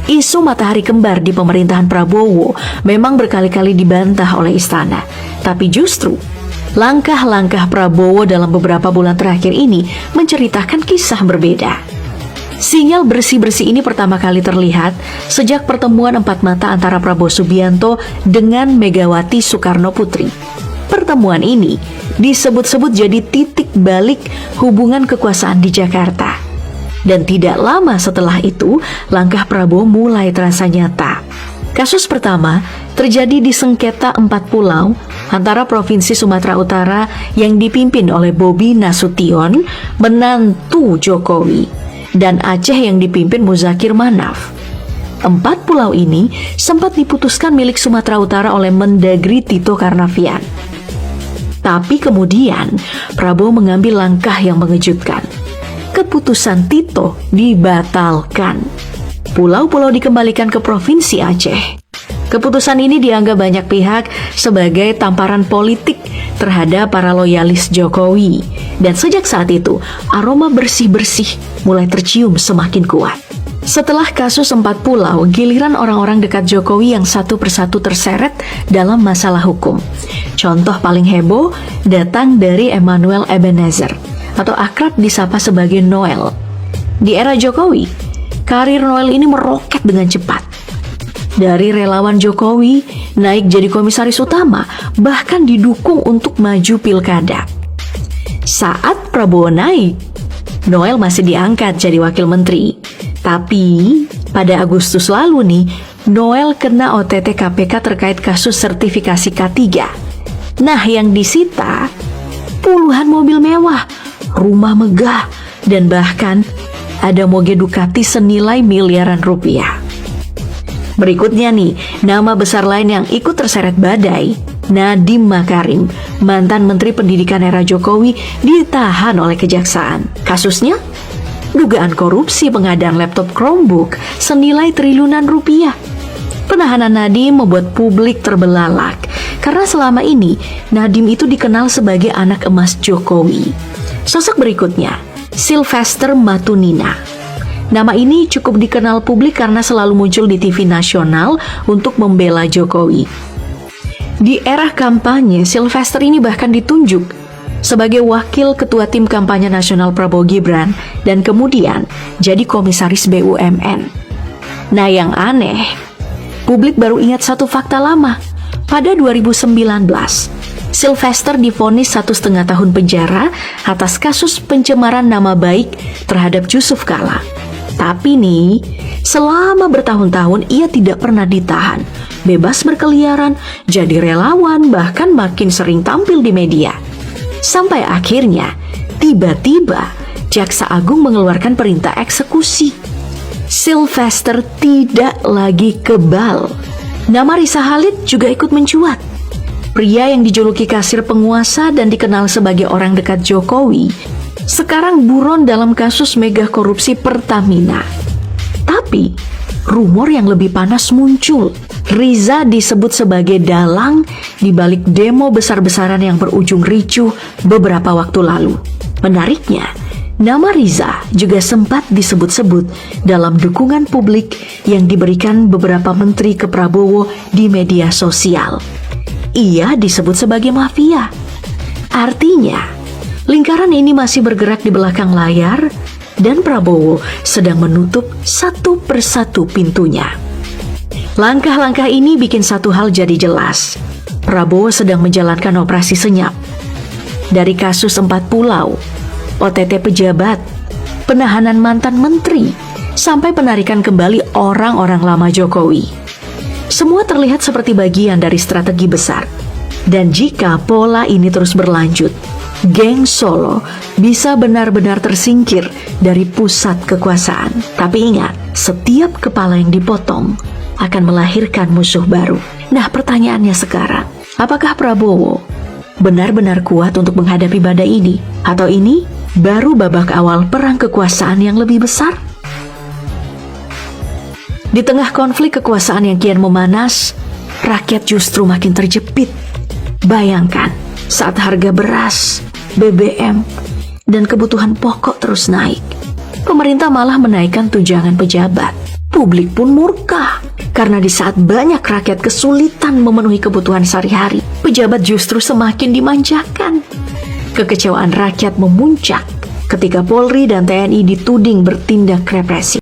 Isu matahari kembar di pemerintahan Prabowo memang berkali-kali dibantah oleh istana. Tapi justru, langkah-langkah Prabowo dalam beberapa bulan terakhir ini menceritakan kisah berbeda. Sinyal bersih-bersih ini pertama kali terlihat sejak pertemuan empat mata antara Prabowo Subianto dengan Megawati Soekarno Putri. Pertemuan ini disebut-sebut jadi titik balik hubungan kekuasaan di Jakarta. Dan tidak lama setelah itu, langkah Prabowo mulai terasa nyata. Kasus pertama terjadi di sengketa 4 pulau antara Provinsi Sumatera Utara yang dipimpin oleh Bobi Nasution, menantu Jokowi, dan Aceh yang dipimpin Muzakir Manaf. 4 pulau ini sempat diputuskan milik Sumatera Utara oleh Mendagri Tito Karnavian. Tapi kemudian Prabowo mengambil langkah yang mengejutkan. Keputusan Tito dibatalkan. Pulau-pulau dikembalikan ke Provinsi Aceh. Keputusan ini dianggap banyak pihak sebagai tamparan politik terhadap para loyalis Jokowi. Dan sejak saat itu, aroma bersih-bersih mulai tercium semakin kuat. Setelah kasus 4 pulau, giliran orang-orang dekat Jokowi yang satu persatu terseret dalam masalah hukum. Contoh paling heboh datang dari Emmanuel Ebenezer, atau akrab disapa sebagai Noel. Di era Jokowi, karir Noel ini meroket dengan cepat. Dari relawan Jokowi, naik jadi komisaris utama, bahkan didukung untuk maju pilkada. Saat Prabowo naik, Noel masih diangkat jadi wakil menteri. Tapi, pada Agustus lalu nih, Noel kena OTT KPK terkait kasus sertifikasi K3. Nah, yang disita puluhan mobil mewah, rumah megah, dan bahkan ada moge Ducati senilai miliaran rupiah. Berikutnya nih, nama besar lain yang ikut terseret badai, Nadiem Makarim, mantan Menteri Pendidikan era Jokowi, ditahan oleh kejaksaan. Kasusnya? Dugaan korupsi pengadaan laptop Chromebook senilai triliunan rupiah. Penahanan Nadiem membuat publik terbelalak, karena selama ini Nadiem itu dikenal sebagai anak emas Jokowi. Sosok berikutnya, Sylvester Matunina. Nama ini cukup dikenal publik karena selalu muncul di TV nasional untuk membela Jokowi. Di era kampanye, Sylvester ini bahkan ditunjuk sebagai wakil ketua tim kampanye nasional Prabowo Gibran dan kemudian jadi komisaris BUMN. Nah, yang aneh, publik baru ingat satu fakta lama. Pada 2019, Sylvester divonis 1,5 tahun penjara atas kasus pencemaran nama baik terhadap Yusuf Kala. Tapi nih, selama bertahun-tahun ia tidak pernah ditahan, bebas berkeliaran, jadi relawan, bahkan makin sering tampil di media. Sampai akhirnya, tiba-tiba Jaksa Agung mengeluarkan perintah eksekusi. Sylvester tidak lagi kebal. Nama Risa Halid juga ikut mencuat. Pria yang dijuluki kasir penguasa dan dikenal sebagai orang dekat Jokowi, sekarang buron dalam kasus mega korupsi Pertamina. Tapi, rumor yang lebih panas muncul. Riza disebut sebagai dalang di balik demo besar-besaran yang berujung ricuh beberapa waktu lalu. Menariknya, nama Riza juga sempat disebut-sebut dalam dukungan publik yang diberikan beberapa menteri ke Prabowo di media sosial. Ia disebut sebagai mafia. Artinya, lingkaran ini masih bergerak di belakang layar dan Prabowo sedang menutup satu persatu pintunya. Langkah-langkah ini bikin satu hal jadi jelas. Prabowo sedang menjalankan operasi senyap. Dari kasus 4 pulau, OTT pejabat, penahanan mantan menteri, sampai penarikan kembali orang-orang lama Jokowi. Semua terlihat seperti bagian dari strategi besar. Dan jika pola ini terus berlanjut, geng Solo bisa benar-benar tersingkir dari pusat kekuasaan. Tapi ingat, setiap kepala yang dipotong akan melahirkan musuh baru. Nah, pertanyaannya sekarang, apakah Prabowo benar-benar kuat untuk menghadapi badai ini? Atau ini baru babak awal perang kekuasaan yang lebih besar? Di tengah konflik kekuasaan yang kian memanas, rakyat justru makin terjepit. Bayangkan, saat harga beras, BBM, dan kebutuhan pokok terus naik, pemerintah malah menaikkan tunjangan pejabat. Publik pun murka, karena di saat banyak rakyat kesulitan memenuhi kebutuhan sehari-hari, pejabat justru semakin dimanjakan. Kekecewaan rakyat memuncak ketika Polri dan TNI dituding bertindak represif.